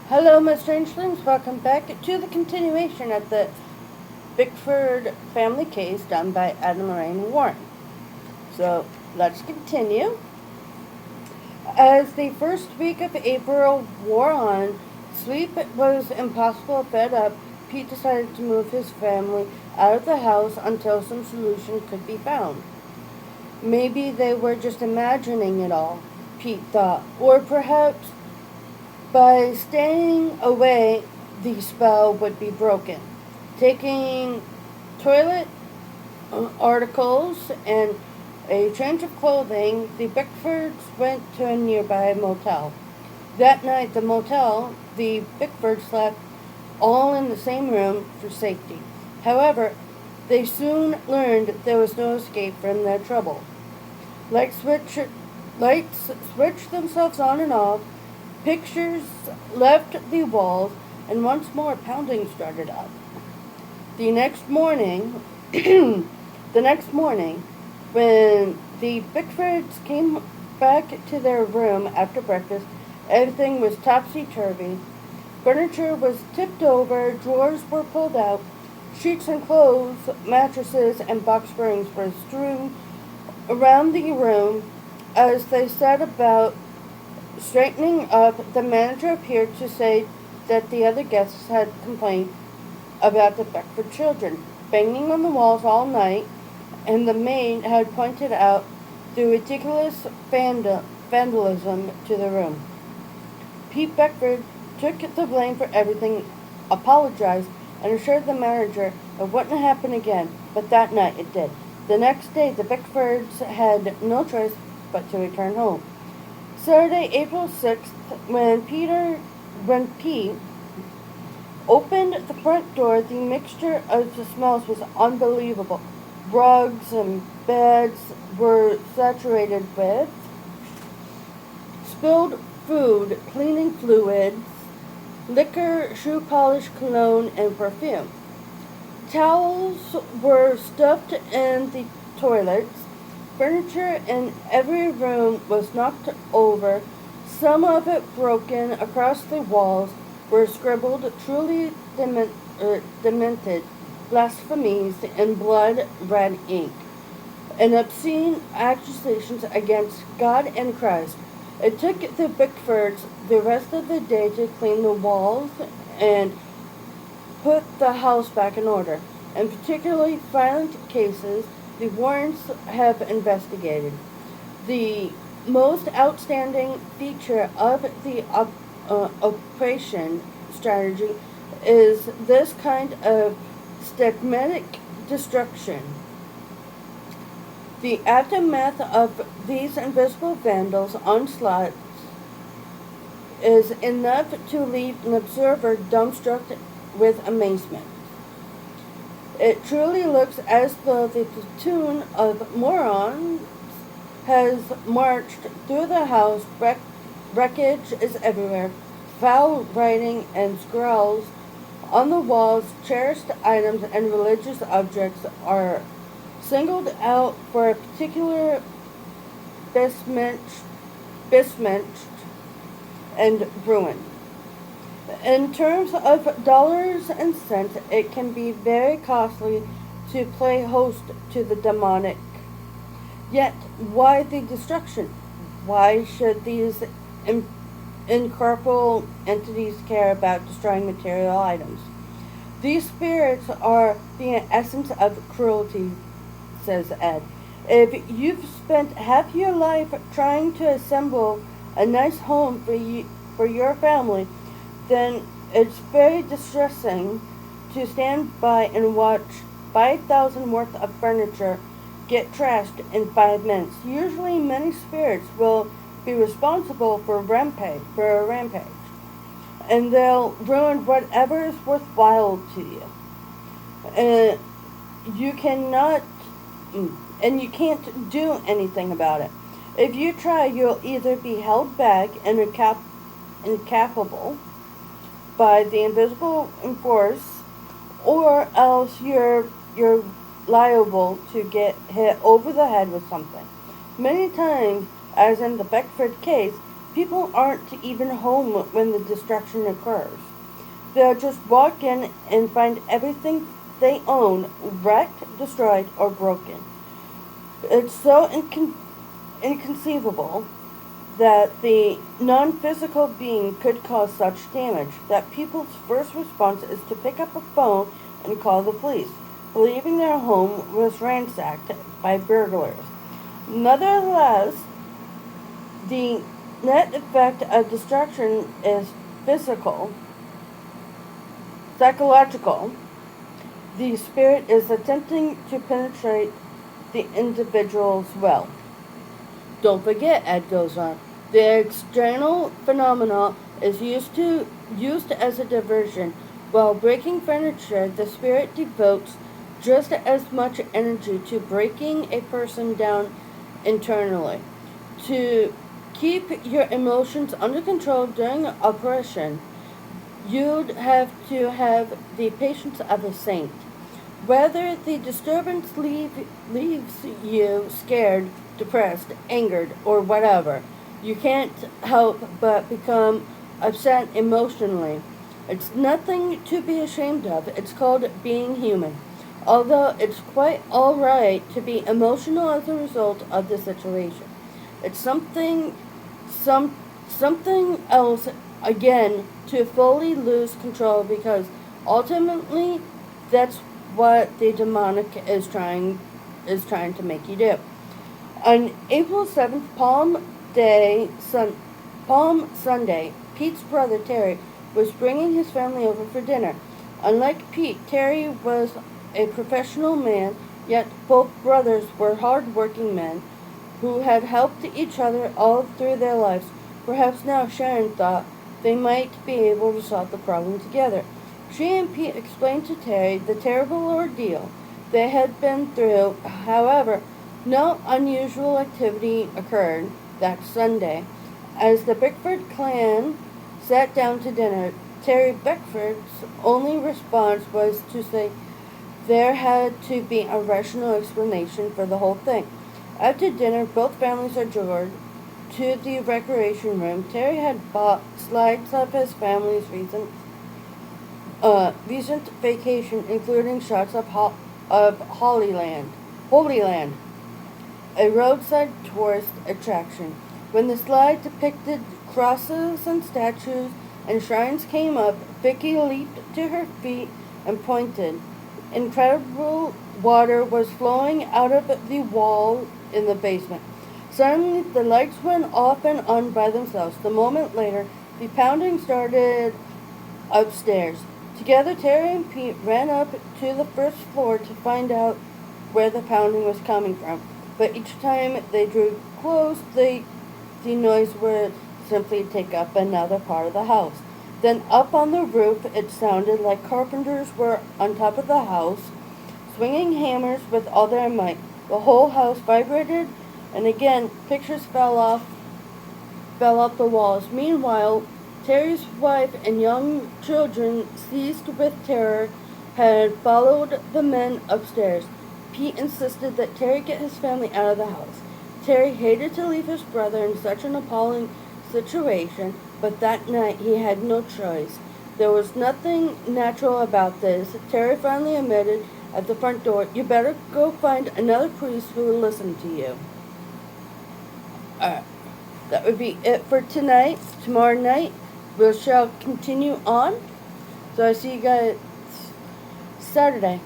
Hello, my strangelings. Welcome back to the continuation of the Beckford family case done by Ed and Lorraine Warren. So, let's continue. As the first week of April wore on, sleep was impossible. Fed up, Pete decided to move his family out of the house until some solution could be found. Maybe they were just imagining it all, Pete thought, or perhaps by staying away, the spell would be broken. Taking toilet articles and a change of clothing, the Beckfords went to a nearby motel. That night, the Beckfords slept all in the same room for safety. However, they soon learned there was no escape from their trouble. Lights switched themselves on and off. Pictures left the walls, and once more pounding started up. The next morning, when the Beckfords came back to their room after breakfast, everything was topsy-turvy. Furniture was tipped over, drawers were pulled out, sheets and clothes, mattresses, and box springs were strewn around the room. As they sat about straightening up, the manager appeared to say that the other guests had complained about the Beckford children banging on the walls all night, and the maid had pointed out the ridiculous vandalism to the room. Pete Beckford took the blame for everything, apologized, and assured the manager it wouldn't happen again, but that night it did. The next day, the Beckfords had no choice but to return home. Saturday, April 6th, when Pete opened the front door, the mixture of the smells was unbelievable. Rugs and beds were saturated with spilled food, cleaning fluids, liquor, shoe polish, cologne, and perfume. Towels were stuffed in the toilets. Furniture in every room was knocked over, some of it broken. Across the walls were scribbled truly demented blasphemies in blood-red ink and obscene accusations against God and Christ. It took the Beckfords the rest of the day to clean the walls and put the house back in order. In particularly violent cases, the Warrens have investigated. The most outstanding feature of the operation strategy is this kind of systematic destruction. The aftermath of these invisible vandals' onslaughts is enough to leave an observer dumbstruck with amazement. It truly looks as though the platoon of morons has marched through the house. Wreckage is everywhere. Foul writing and scrawls on the walls. Cherished items and religious objects are singled out for a particular besmirched and ruined. In terms of dollars and cents, it can be very costly to play host to the demonic. Yet, why the destruction? Why should these incorporeal entities care about destroying material items? These spirits are the essence of cruelty, says Ed. If you've spent half your life trying to assemble a nice home for your family, then it's very distressing to stand by and watch 5,000 worth of furniture get trashed in 5 minutes. Usually many spirits will be responsible for a rampage, and they'll ruin whatever is worthwhile to you. You cannot, and you can't do anything about it. If you try, you'll either be held back and incapable by the invisible force, or else you're liable to get hit over the head with something. Many times, as in the Beckford case, People aren't even home when the destruction occurs. They'll just walk in and find everything they own wrecked, destroyed, or broken. It's so inconceivable that the non-physical being could cause such damage that people's first response is to pick up a phone and call the police, believing their home was ransacked by burglars. Nonetheless, the net effect of destruction is physical, psychological. The spirit is attempting to penetrate the individual's will. Don't forget, Ed goes on, the external phenomena is used as a diversion. While breaking furniture, the spirit devotes just as much energy to breaking a person down internally. To keep your emotions under control during oppression, you'd have to have the patience of a saint. Whether the disturbance leaves you scared, depressed, angered, or whatever, you can't help but become upset emotionally. It's nothing to be ashamed of. It's called being human. Although it's quite alright to be emotional as a result of the situation. It's something else again to fully lose control because ultimately that's what the demonic is trying to make you do. On April 7th, Palm Sunday, Pete's brother Terry was bringing his family over for dinner. Unlike Pete, Terry was a professional man, yet both brothers were hard-working men who had helped each other all through their lives. Perhaps now Sharon thought they might be able to solve the problem together. She and Pete explained to Terry the terrible ordeal they had been through. However, no unusual activity occurred that Sunday. As the Beckford clan sat down to dinner, Terry Beckford's only response was to say there had to be a rational explanation for the whole thing. After dinner, both families adjourned to the recreation room. Terry had bought slides of his family's recent vacation, including shots of Holy Land, a roadside tourist attraction. When the slide depicted crosses and statues and shrines came up, Vicky leaped to her feet and pointed. Incredible water was flowing out of the wall in the basement. Suddenly, the lights went off and on by themselves. The moment later, the pounding started upstairs. Together, Terry and Pete ran up to the first floor to find out where the pounding was coming from. But each time they drew close, the noise would simply take up another part of the house. Then up on the roof, it sounded like carpenters were on top of the house, swinging hammers with all their might. The whole house vibrated, and again, pictures fell off the walls. Meanwhile, Terry's wife and young children, seized with terror, had followed the men upstairs. Pete insisted that Terry get his family out of the house. Terry hated to leave his brother in such an appalling situation, but that night he had no choice. There was nothing natural about this. Terry finally admitted at the front door, "You better go find another priest who will listen to you." That would be it for tonight. Tomorrow night, we shall continue on. So I see you guys Saturday.